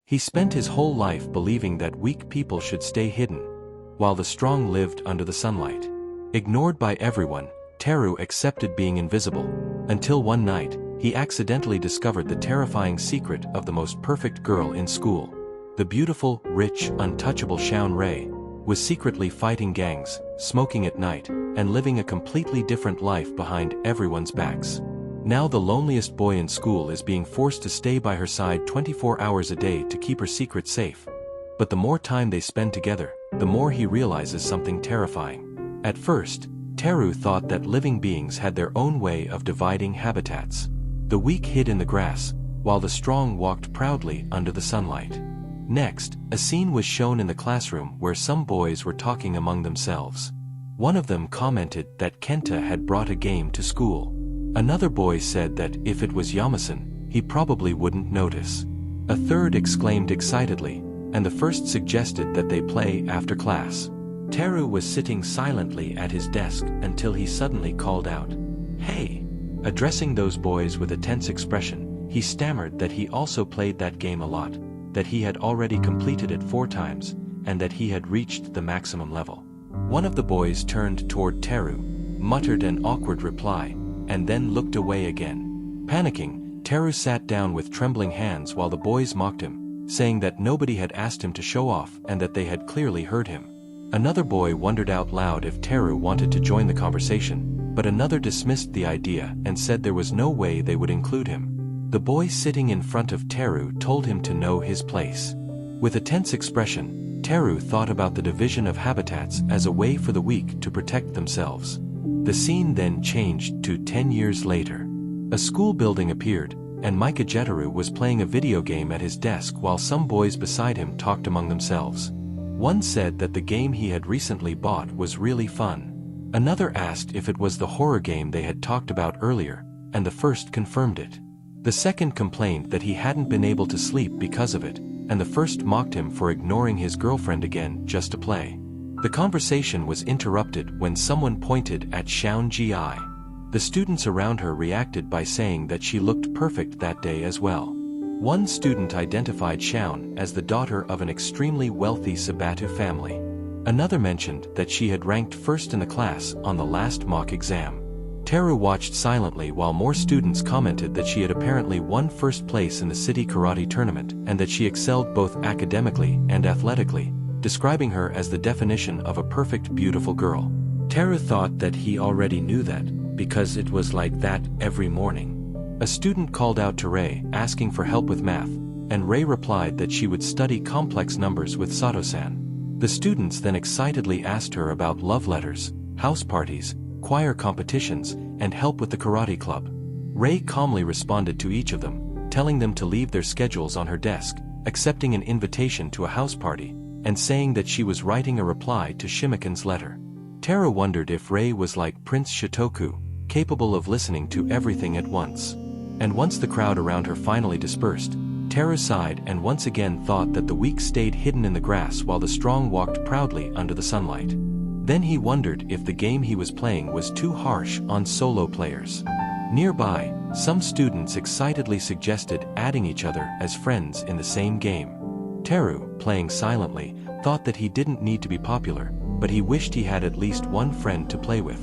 He spent his whole life believing that weak people should stay hidden, while the strong lived under the sunlight. Ignored by everyone, Teru accepted being invisible, until one night, he accidentally discovered the terrifying secret of the most perfect girl in school. The beautiful, rich, untouchable Saionji Rei was secretly fighting gangs, smoking at night, and living a completely different life behind everyone's backs. Now the loneliest boy in school is being forced to stay by her side 24 hours a day to keep her secret safe. But the more time they spend together, the more he realizes something terrifying. At first, Teru thought that living beings had their own way of dividing habitats. The weak hid in the grass, while the strong walked proudly under the sunlight. Next, a scene was shown in the classroom where some boys were talking among themselves. One of them commented that Kenta had brought a game to school. Another boy said that if it was Yamasan, he probably wouldn't notice. A third exclaimed excitedly, and the first suggested that they play after class. Teru was sitting silently at his desk until he suddenly called out, "Hey!" Addressing those boys with a tense expression, he stammered that he also played that game a lot, that he had already completed it 4 times, and that he had reached the maximum level. One of the boys turned toward Teru, muttered an awkward reply, and then looked away again. Panicking, Teru sat down with trembling hands while the boys mocked him, saying that nobody had asked him to show off and that they had clearly heard him. Another boy wondered out loud if Teru wanted to join the conversation, but another dismissed the idea and said there was no way they would include him. The boy sitting in front of Teru told him to know his place. With a tense expression, Teru thought about the division of habitats as a way for the weak to protect themselves. The scene then changed to 10 years later. A school building appeared, and Mikageteru was playing a video game at his desk while some boys beside him talked among themselves. One said that the game he had recently bought was really fun. Another asked if it was the horror game they had talked about earlier, and the first confirmed it. The second complained that he hadn't been able to sleep because of it, and the first mocked him for ignoring his girlfriend again just to play. The conversation was interrupted when someone pointed at Saionji Rei. The students around her reacted by saying that she looked perfect that day as well. One student identified Saionji as the daughter of an extremely wealthy Sabatu family. Another mentioned that she had ranked first in the class on the last mock exam. Teru watched silently while more students commented that she had apparently won first place in the city karate tournament and that she excelled both academically and athletically, describing her as the definition of a perfect, beautiful girl. Teru thought that he already knew that, because it was like that every morning. A student called out to Rei asking for help with math, and Rei replied that she would study complex numbers with Sato-san. The students then excitedly asked her about love letters, house parties, choir competitions, and help with the karate club. Rei calmly responded to each of them, telling them to leave their schedules on her desk, accepting an invitation to a house party, and saying that she was writing a reply to Shimiken's letter. Teru wondered if Rei was like Prince Shotoku, capable of listening to everything at once. And once the crowd around her finally dispersed, Teru sighed and once again thought that the weak stayed hidden in the grass while the strong walked proudly under the sunlight. Then he wondered if the game he was playing was too harsh on solo players. Nearby, some students excitedly suggested adding each other as friends in the same game. Teru, playing silently, thought that he didn't need to be popular, but he wished he had at least one friend to play with.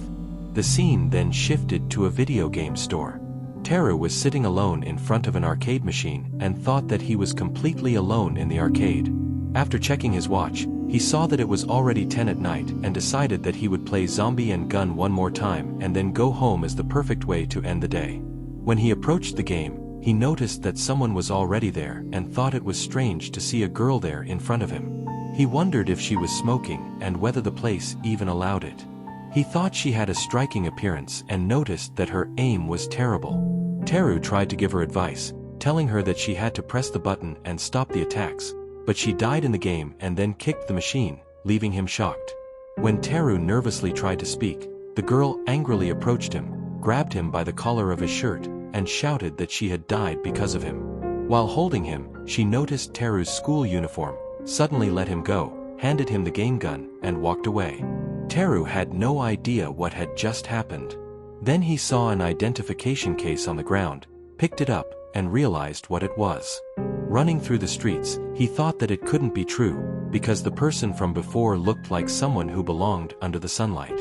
The scene then shifted to a video game store. Teru was sitting alone in front of an arcade machine and thought that he was completely alone in the arcade. After checking his watch, he saw that it was already 10 at night and decided that he would play Zombie and Gun one more time and then go home as the perfect way to end the day. When he approached the game, he noticed that someone was already there and thought it was strange to see a girl there in front of him. He wondered if she was smoking and whether the place even allowed it. He thought she had a striking appearance and noticed that her aim was terrible. Teru tried to give her advice, telling her that she had to press the button and stop the attacks, but she died in the game and then kicked the machine, leaving him shocked. When Teru nervously tried to speak, the girl angrily approached him, grabbed him by the collar of his shirt, and shouted that she had died because of him. While holding him, she noticed Teru's school uniform, suddenly let him go, handed him the game gun, and walked away. Teru had no idea what had just happened. Then he saw an identification case on the ground, picked it up, and realized what it was. Running through the streets, he thought that it couldn't be true, because the person from before looked like someone who belonged under the sunlight.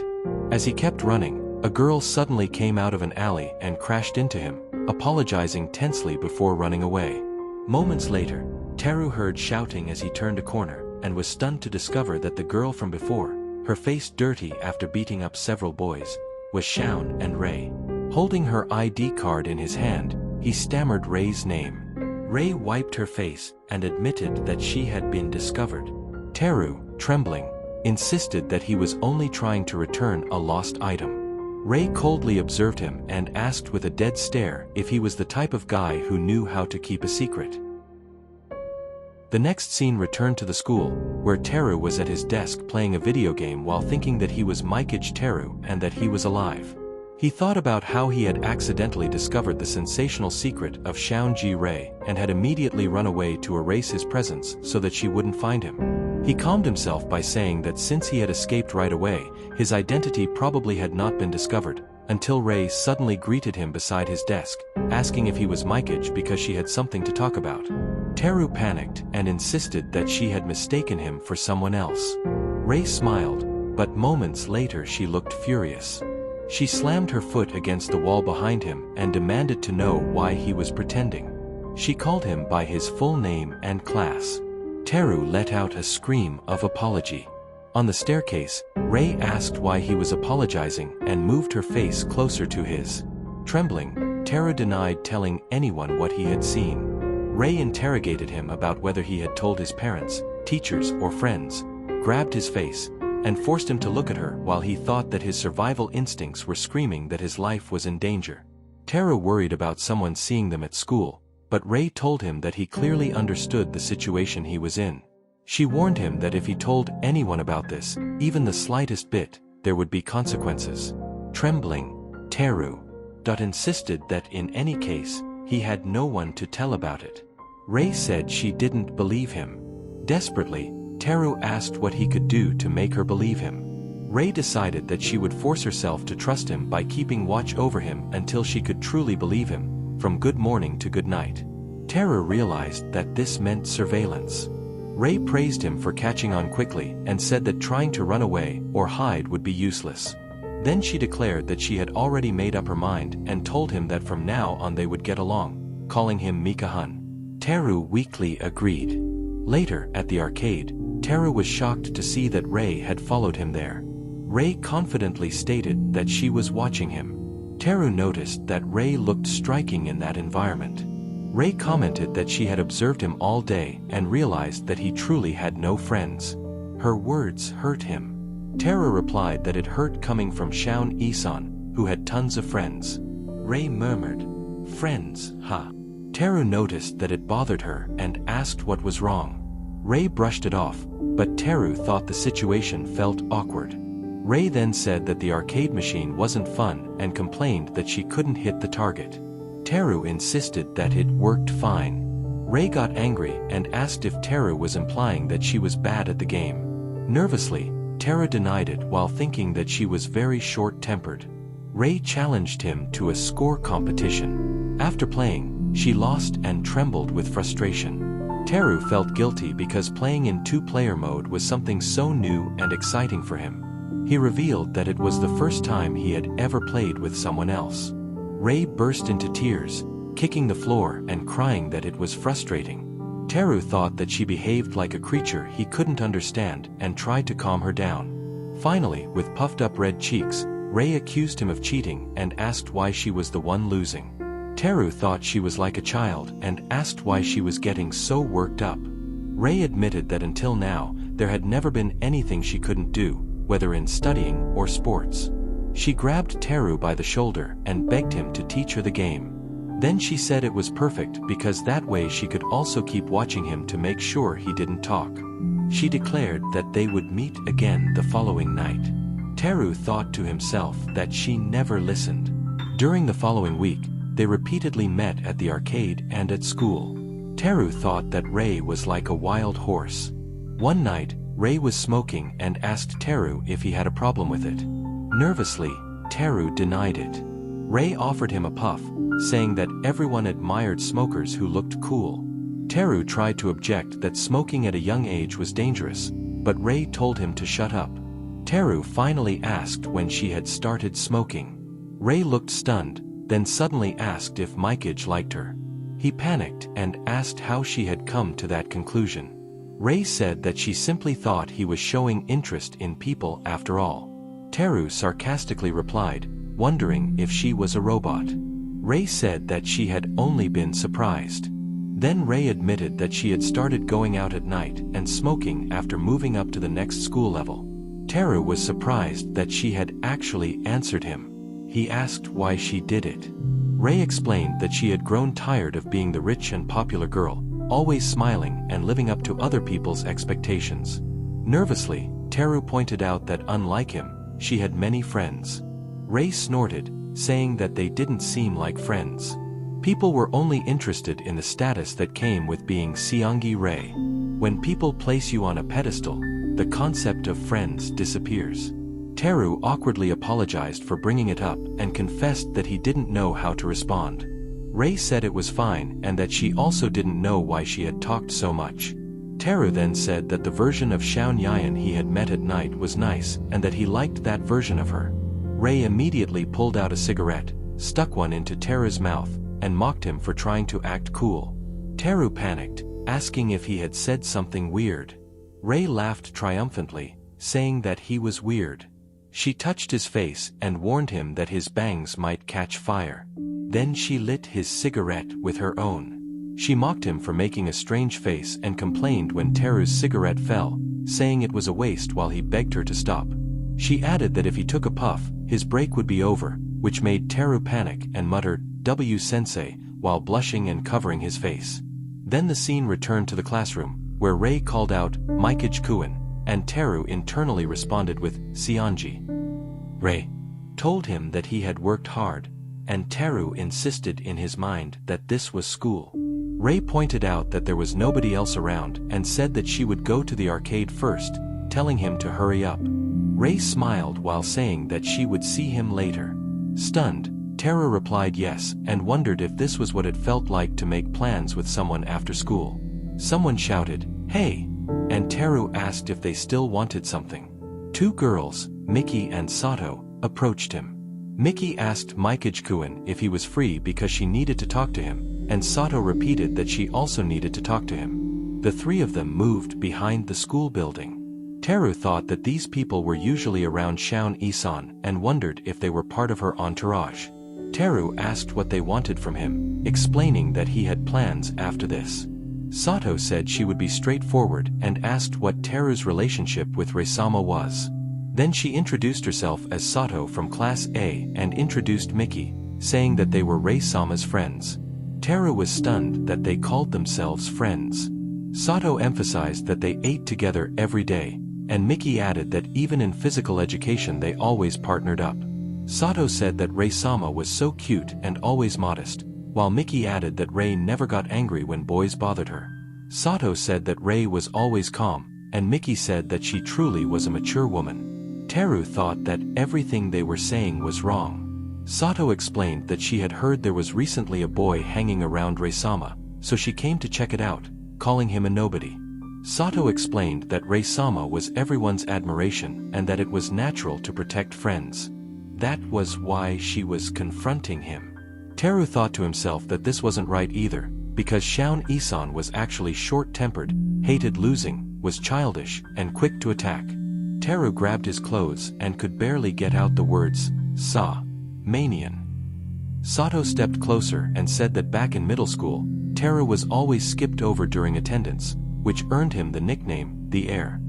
As he kept running, a girl suddenly came out of an alley and crashed into him, apologizing tensely before running away. Moments later, Teru heard shouting as he turned a corner, and was stunned to discover that the girl from before, her face dirty after beating up several boys, was Saionji Rei. Holding her ID card in his hand, he stammered Rei's name. Rei wiped her face and admitted that she had been discovered. Teru, trembling, insisted that he was only trying to return a lost item. Rei coldly observed him and asked with a dead stare if he was the type of guy who knew how to keep a secret. The next scene returned to the school, where Teru was at his desk playing a video game while thinking that he was Mikeage Teru and that he was alive. He thought about how he had accidentally discovered the sensational secret of Saionji Rei and had immediately run away to erase his presence so that she wouldn't find him. He calmed himself by saying that since he had escaped right away, his identity probably had not been discovered, until Rei suddenly greeted him beside his desk, asking if he was Mikeage because she had something to talk about. Teru panicked and insisted that she had mistaken him for someone else. Rei smiled, but moments later she looked furious. She slammed her foot against the wall behind him and demanded to know why he was pretending. She called him by his full name and class. Teru let out a scream of apology. On the staircase, Rei asked why he was apologizing and moved her face closer to his. Trembling, Teru denied telling anyone what he had seen. Rei interrogated him about whether he had told his parents, teachers, or friends, grabbed his face, and forced him to look at her while he thought that his survival instincts were screaming that his life was in danger. Teru worried about someone seeing them at school, but Rei told him that he clearly understood the situation he was in. She warned him that if he told anyone about this, even the slightest bit, there would be consequences. Trembling, Teru insisted that in any case, he had no one to tell about it. Rei said she didn't believe him. Desperately, Teru asked what he could do to make her believe him. Rei decided that she would force herself to trust him by keeping watch over him until she could truly believe him, from good morning to good night. Teru realized that this meant surveillance. Rei praised him for catching on quickly and said that trying to run away or hide would be useless. Then she declared that she had already made up her mind and told him that from now on they would get along, calling him Mika-hun. Teru weakly agreed. Later, at the arcade, Teru was shocked to see that Rei had followed him there. Rei confidently stated that she was watching him. Teru noticed that Rei looked striking in that environment. Rei commented that she had observed him all day and realized that he truly had no friends. Her words hurt him. Teru replied that it hurt coming from Saionji-san, who had tons of friends. Rei murmured, "Friends, huh?" Teru noticed that it bothered her and asked what was wrong. Rei brushed it off, but Teru thought the situation felt awkward. Rei then said that the arcade machine wasn't fun and complained that she couldn't hit the target. Teru insisted that it worked fine. Rei got angry and asked if Teru was implying that she was bad at the game. Nervously, Teru denied it while thinking that she was very short-tempered. Rei challenged him to a score competition. After playing, she lost and trembled with frustration. Teru felt guilty because playing in two-player mode was something so new and exciting for him. He revealed that it was the first time he had ever played with someone else. Rei burst into tears, kicking the floor and crying that it was frustrating. Teru thought that she behaved like a creature he couldn't understand and tried to calm her down. Finally, with puffed-up red cheeks, Rei accused him of cheating and asked why she was the one losing. Teru thought she was like a child and asked why she was getting so worked up. Rei admitted that until now, there had never been anything she couldn't do, whether in studying or sports. She grabbed Teru by the shoulder and begged him to teach her the game. Then she said it was perfect because that way she could also keep watching him to make sure he didn't talk. She declared that they would meet again the following night. Teru thought to himself that she never listened. During the following week, they repeatedly met at the arcade and at school. Teru thought that Rei was like a wild horse. One night, Rei was smoking and asked Teru if he had a problem with it. Nervously, Teru denied it. Rei offered him a puff, saying that everyone admired smokers who looked cool. Teru tried to object that smoking at a young age was dangerous, but Rei told him to shut up. Teru finally asked when she had started smoking. Rei looked stunned, then suddenly asked if Mikage liked her. He panicked and asked how she had come to that conclusion. Rei said that she simply thought he was showing interest in people after all. Teru sarcastically replied, wondering if she was a robot. Rei said that she had only been surprised. Then Rei admitted that she had started going out at night and smoking after moving up to the next school level. Teru was surprised that she had actually answered him. He asked why she did it. Rei explained that she had grown tired of being the rich and popular girl, always smiling and living up to other people's expectations. Nervously, Teru pointed out that unlike him, she had many friends. Rei snorted, saying that they didn't seem like friends. People were only interested in the status that came with being Saionji Rei. When people place you on a pedestal, the concept of friends disappears. Teru awkwardly apologized for bringing it up and confessed that he didn't know how to respond. Rei said it was fine and that she also didn't know why she had talked so much. Teru then said that the version of Xiao Nyan he had met at night was nice and that he liked that version of her. Rei immediately pulled out a cigarette, stuck one into Teru's mouth, and mocked him for trying to act cool. Teru panicked, asking if he had said something weird. Rei laughed triumphantly, saying that he was weird. She touched his face and warned him that his bangs might catch fire. Then she lit his cigarette with her own. She mocked him for making a strange face and complained when Teru's cigarette fell, saying it was a waste while he begged her to stop. She added that if he took a puff, his break would be over, which made Teru panic and mutter, "W-sensei," while blushing and covering his face. Then the scene returned to the classroom, where Rei called out, "Mikage-kun," and Teru internally responded with, "Saionji." Rei told him that he had worked hard, and Teru insisted in his mind that this was school. Rei pointed out that there was nobody else around and said that she would go to the arcade first, telling him to hurry up. Rei smiled while saying that she would see him later. Stunned, Teru replied yes and wondered if this was what it felt like to make plans with someone after school. Someone shouted, "Hey!" and Teru asked if they still wanted something. Two girls, Miki and Sato, approached him. Miki asked Mikage-kun if he was free because she needed to talk to him, and Sato repeated that she also needed to talk to him. The three of them moved behind the school building. Teru thought that these people were usually around Xiao Isan and wondered if they were part of her entourage. Teru asked what they wanted from him, explaining that he had plans after this. Sato said she would be straightforward and asked what Teru's relationship with Rei-sama was. Then she introduced herself as Sato from Class A and introduced Miki, saying that they were Rei-sama's friends. Teru was stunned that they called themselves friends. Sato emphasized that they ate together every day, and Miki added that even in physical education they always partnered up. Sato said that Rei-sama was so cute and always modest, while Miki added that Rei never got angry when boys bothered her. Sato said that Rei was always calm, and Miki said that she truly was a mature woman. Teru thought that everything they were saying was wrong. Sato explained that she had heard there was recently a boy hanging around Rei-sama, so she came to check it out, calling him a nobody. Sato explained that Rei-sama was everyone's admiration and that it was natural to protect friends. That was why she was confronting him. Teru thought to himself that this wasn't right either, because Xiao Isan was actually short-tempered, hated losing, was childish, and quick to attack. Teru grabbed his clothes and could barely get out the words, "Manian." Sato stepped closer and said that back in middle school, Teru was always skipped over during attendance, which earned him the nickname, the Heir.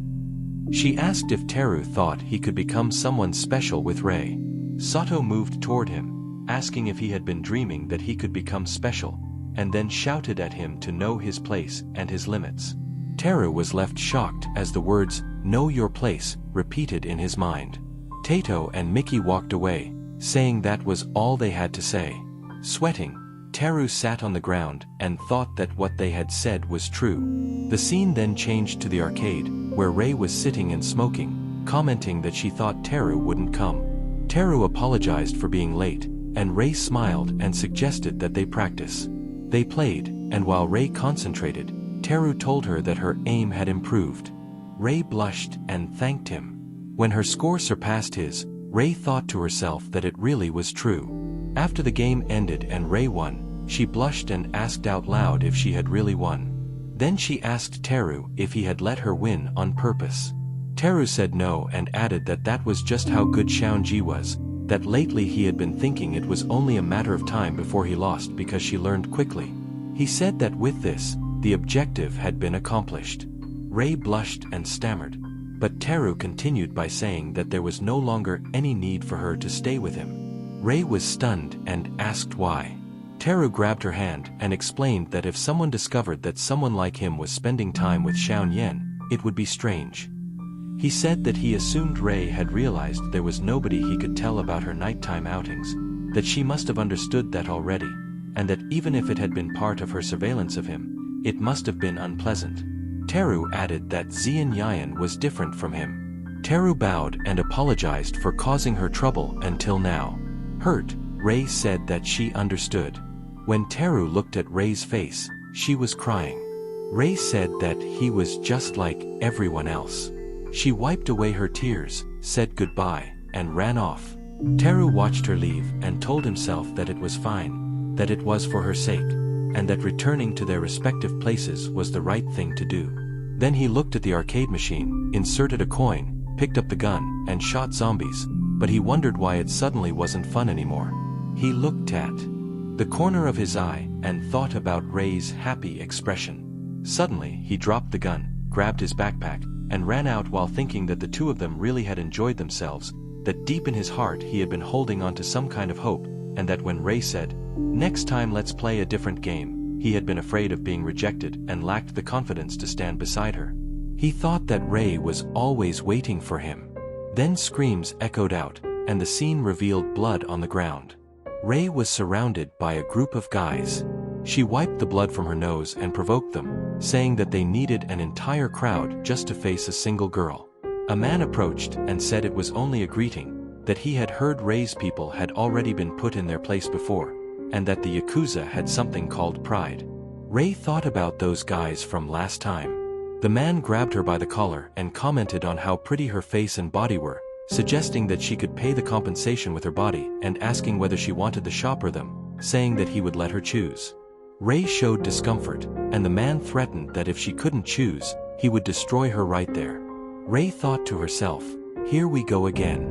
She asked if Teru thought he could become someone special with Rei. Sato moved toward him, asking if he had been dreaming that he could become special, and then shouted at him to know his place and his limits. Teru was left shocked as the words, "Know your place," repeated in his mind. Tato and Miki walked away, saying that was all they had to say. Sweating, Teru sat on the ground and thought that what they had said was true. The scene then changed to the arcade, where Rei was sitting and smoking, commenting that she thought Teru wouldn't come. Teru apologized for being late, and Rei smiled and suggested that they practice. They played, and while Rei concentrated, Teru told her that her aim had improved. Rei blushed and thanked him. When her score surpassed his, Rei thought to herself that it really was true. After the game ended and Rei won, she blushed and asked out loud if she had really won. Then she asked Teru if he had let her win on purpose. Teru said no and added that that was just how good Saionji was, that lately he had been thinking it was only a matter of time before he lost because she learned quickly. He said that with this, the objective had been accomplished. Rei blushed and stammered. But Teru continued by saying that there was no longer any need for her to stay with him. Rei was stunned and asked why. Teru grabbed her hand and explained that if someone discovered that someone like him was spending time with Xiaoyan, it would be strange. He said that he assumed Rei had realized there was nobody he could tell about her nighttime outings, that she must have understood that already, and that even if it had been part of her surveillance of him, it must have been unpleasant. Teru added that Xiaoyan was different from him. Teru bowed and apologized for causing her trouble until now. Hurt, Rei said that she understood. When Teru looked at Rei's face, she was crying. Rei said that he was just like everyone else. She wiped away her tears, said goodbye, and ran off. Teru watched her leave and told himself that it was fine, that it was for her sake, and that returning to their respective places was the right thing to do. Then he looked at the arcade machine, inserted a coin, picked up the gun, and shot zombies, but he wondered why it suddenly wasn't fun anymore. He looked at the corner of his eye and thought about Rei's happy expression. Suddenly, he dropped the gun, grabbed his backpack, and ran out while thinking that the two of them really had enjoyed themselves, that deep in his heart he had been holding on to some kind of hope, and that when Rei said, "Next time let's play a different game," he had been afraid of being rejected and lacked the confidence to stand beside her. He thought that Rei was always waiting for him. Then screams echoed out, and the scene revealed blood on the ground. Rei was surrounded by a group of guys. She wiped the blood from her nose and provoked them, saying that they needed an entire crowd just to face a single girl. A man approached and said it was only a greeting, that he had heard Rei's people had already been put in their place before, and that the Yakuza had something called pride. Rei thought about those guys from last time. The man grabbed her by the collar and commented on how pretty her face and body were, suggesting that she could pay the compensation with her body and asking whether she wanted the shop or them, saying that he would let her choose. Rei showed discomfort, and the man threatened that if she couldn't choose, he would destroy her right there. Rei thought to herself, "Here we go again."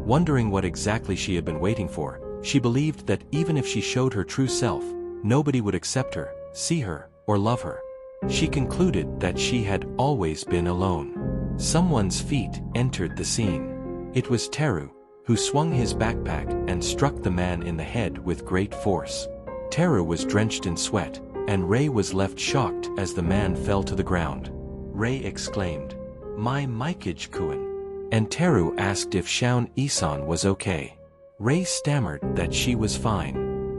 Wondering what exactly she had been waiting for, she believed that even if she showed her true self, nobody would accept her, see her, or love her. She concluded that she had always been alone. Someone's feet entered the scene. It was Teru, who swung his backpack and struck the man in the head with great force. Teru was drenched in sweat, and Rei was left shocked as the man fell to the ground. Rei exclaimed, "My Mikage-kun," and Teru asked if Xiaoyan was okay. Rei stammered that she was fine.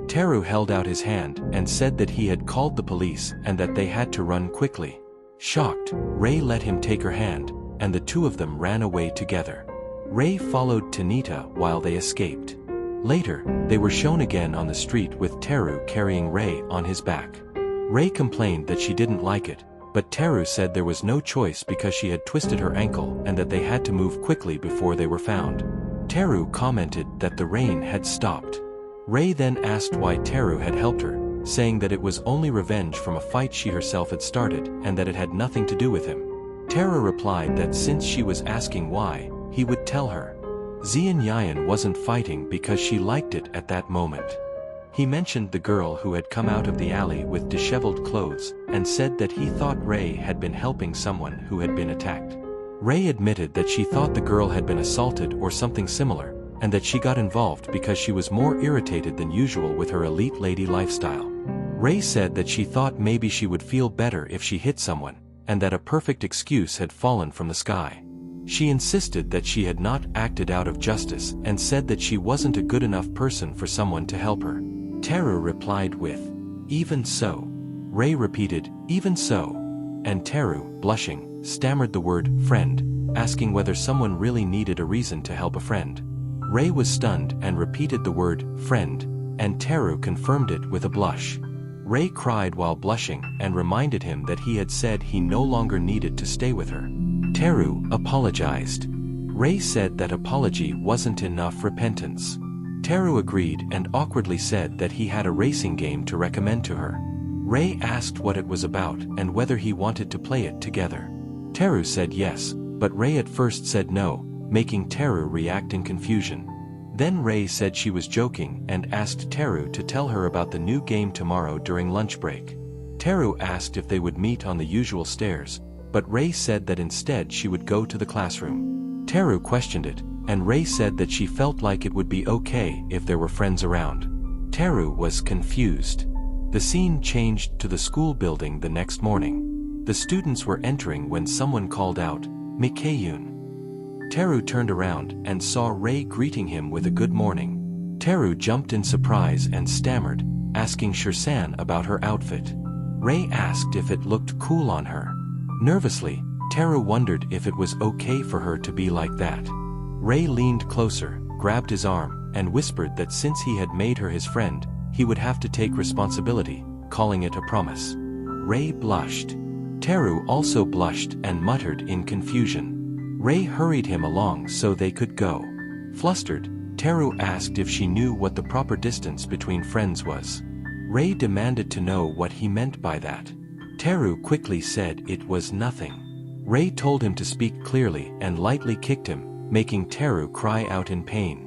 Teru held out his hand and said that he had called the police and that they had to run quickly. Shocked, Rei let him take her hand, and the two of them ran away together. Rei followed Tanita while they escaped. Later, they were shown again on the street with Teru carrying Rei on his back. Rei complained that she didn't like it, but Teru said there was no choice because she had twisted her ankle and that they had to move quickly before they were found. Teru commented that the rain had stopped. Rei then asked why Teru had helped her, saying that it was only revenge from a fight she herself had started and that it had nothing to do with him. Teru replied that since she was asking why, he would tell her. Xiaoyan wasn't fighting because she liked it at that moment. He mentioned the girl who had come out of the alley with disheveled clothes and said that he thought Rei had been helping someone who had been attacked. Rei admitted that she thought the girl had been assaulted or something similar, and that she got involved because she was more irritated than usual with her elite lady lifestyle. Rei said that she thought maybe she would feel better if she hit someone, and that a perfect excuse had fallen from the sky. She insisted that she had not acted out of justice and said that she wasn't a good enough person for someone to help her. Teru replied with, "Even so." Rei repeated, "Even so." And Teru, blushing, stammered the word, "friend," asking whether someone really needed a reason to help a friend. Rei was stunned and repeated the word, "friend," and Teru confirmed it with a blush. Rei cried while blushing and reminded him that he had said he no longer needed to stay with her. Teru apologized. Rei said that apology wasn't enough repentance. Teru agreed and awkwardly said that he had a racing game to recommend to her. Rei asked what it was about and whether he wanted to play it together. Teru said yes, but Rei at first said no, making Teru react in confusion. Then Rei said she was joking and asked Teru to tell her about the new game tomorrow during lunch break. Teru asked if they would meet on the usual stairs, but Rei said that instead she would go to the classroom. Teru questioned it, and Rei said that she felt like it would be okay if there were friends around. Teru was confused. The scene changed to the school building the next morning. The students were entering when someone called out, "Mikeyun." Teru turned around and saw Rei greeting him with a good morning. Teru jumped in surprise and stammered, asking Shirsan about her outfit. Rei asked if it looked cool on her. Nervously, Teru wondered if it was okay for her to be like that. Rei leaned closer, grabbed his arm, and whispered that since he had made her his friend, he would have to take responsibility, calling it a promise. Rei blushed. Teru also blushed and muttered in confusion. Rei hurried him along so they could go. Flustered, Teru asked if she knew what the proper distance between friends was. Rei demanded to know what he meant by that. Teru quickly said it was nothing. Rei told him to speak clearly and lightly kicked him, making Teru cry out in pain.